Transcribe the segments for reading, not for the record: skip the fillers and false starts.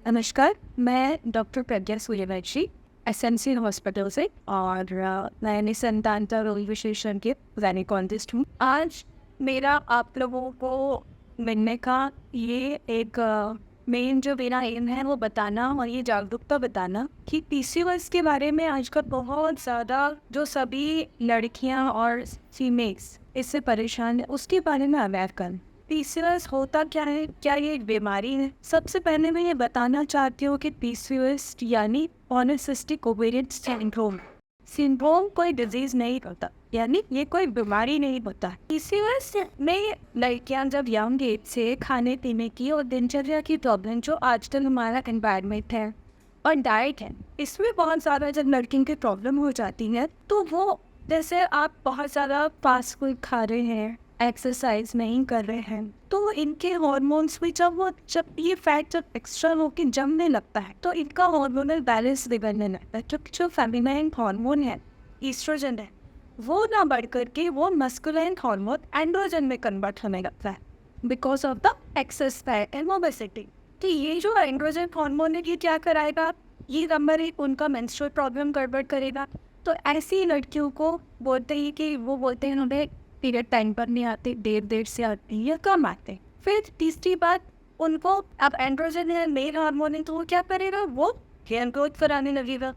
नमस्कार, मैं डॉक्टर प्रज्ञा Suryavanshi SMC hospital से और मैं संतानता रोग विशेषज्ञ गायनेकोलॉजिस्ट हूँ। आज मेरा आप लोगों को मिलने का ये एक मेन जो मेरा एम है वो बताना और ये जागरूकता बताना कि पीसीओएस के बारे में आजकल बहुत ज़्यादा जो सभी लड़कियां और फीमेल्स इससे परेशान है उसके बारे में अवेयर कर। पीसीओएस होता क्या है, क्या ये एक बीमारी है? सबसे पहले मैं ये बताना चाहती हूँ कि पीसीओएस यानी पॉलीसिस्टिक ओवेरियन सिंड्रोम कोई डिजीज नहीं होता, यानी ये कोई बीमारी नहीं होता। पीसीओएस में लड़कियां जब यंग एज से खाने पीने की और दिनचर्या की प्रॉब्लम जो आजकल हमारा एनवायरनमेंट है और डाइट है, इसमें बहुत ज़्यादा जब लड़कियों की प्रॉब्लम हो जाती है तो वो जैसे आप बहुत ज़्यादा फास्ट फूड खा रहे हैं, एक्सरसाइज नहीं कर रहे हैं, तो इनके हॉर्मोन्स भी जब ये फैट जब एक्स्ट्रा होकर जमने लगता है तो इनका हार्मोनल बैलेंस बिगड़ने लगता है। जो फेमिनाइन हार्मोन है, ईस्ट्रोजन है, वो ना बढ़ करके वो मस्कुलाइन हार्मोन एंड्रोजन में कन्वर्ट होने लगता है because of the access fat and obesity. तो ये जो एंड्रोजन हार्मोन है ये क्या कराएगा, ये नंबर एक उनका मेंस्ट्रुअल प्रॉब्लम गड़बड़ करेगा। तो ऐसी लड़कियों को बोलते हैं कि वो बोलते हैं उन्हें पीरियड टाइम पर नहीं आते, देर से आते हैं या कम आते हैं। फिर तीसरी बात, उनको अब एंड्रोजन है, मेल हार्मोन है, तो वो क्या करेगा, वो हेयर ग्रोथ कराने लगेगा।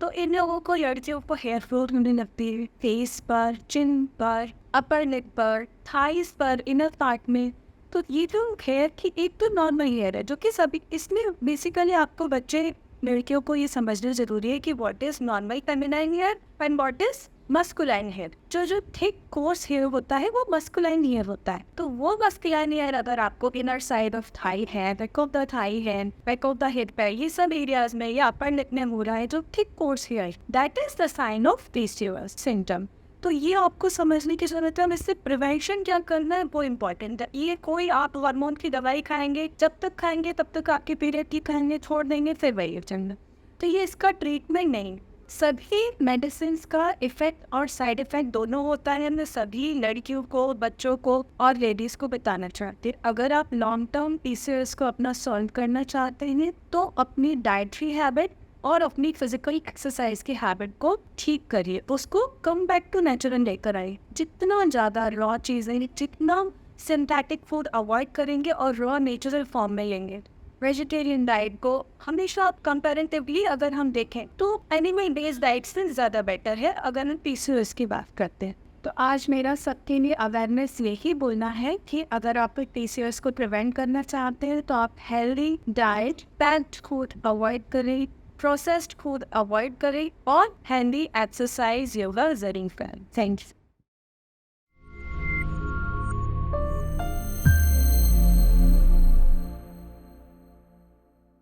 तो इन लोगों को लड़कियों को हेयर ग्रोथ होने लगती है फेस पर, चिन पर, अपर लिप पर, थाइस पर, इनर पार्ट में। तो ये जो हेयर की एक तो नॉर्मल हेयर है जो कि सभी, इसमें बेसिकली आपको बच्चे लड़कियों को ये समझना जरूरी है कि what is normal feminine hair and what is masculine hair. जो थिक कोर्स हेयर होता है वो मस्कुलाइन हेयर होता है। तो वो मस्कुलाइन हेयर अगर आपको इनर साइड ऑफ थाई है, बैक ऑफ द थाई है, बैक ऑफ द हिप है, ये सब एरियाज में या अपर लिप में हो रहा है जो thick coarse hair, that is the sign of PCOS symptom. तो ये आपको समझने की जरूरत है। इससे प्रिवेंशन क्या करना है वो इम्पोर्टेंट है। ये कोई आप हार्मोन की दवाई खाएंगे, जब तक खाएंगे तब तक आपके पीरियड की खाएंगे, छोड़ देंगे फिर वही चलना, तो ये इसका ट्रीटमेंट नहीं। सभी मेडिसिन का इफेक्ट और साइड इफेक्ट दोनों होता है। मैं सभी लड़कियों को, बच्चों को और लेडीज को बताना चाहती हूँ, अगर आप लॉन्ग टर्म पीसीओएस को अपना सॉल्व करना चाहते हैं तो अपनी डाइटरी हैबिट और अपनी फिजिकल एक्सरसाइज की हैबिट को ठीक करिए, उसको कम बैक टू नेचुरल लेकर आइए। जितना ज़्यादा रॉ चीज़ें, जितना सिंथेटिक फूड अवॉइड करेंगे और रॉ नेचुरल फॉर्म में लेंगे, वेजिटेरियन डाइट को हमेशा कंपैरेटिवली अगर हम देखें तो एनिमल बेस्ड डाइट से ज़्यादा बेटर है अगर हम पीसीओएस की बात करते हैं। तो आज मेरा सबके लिए अवेयरनेस यही बोलना है कि अगर आप पीसीओएस को प्रिवेंट करना चाहते हैं तो आप healthy diet, packed food avoid करें, प्रोसेस्ड फूड अवॉइड करें और हेल्दी एक्सरसाइज, योगा जरूर करें। Thank you.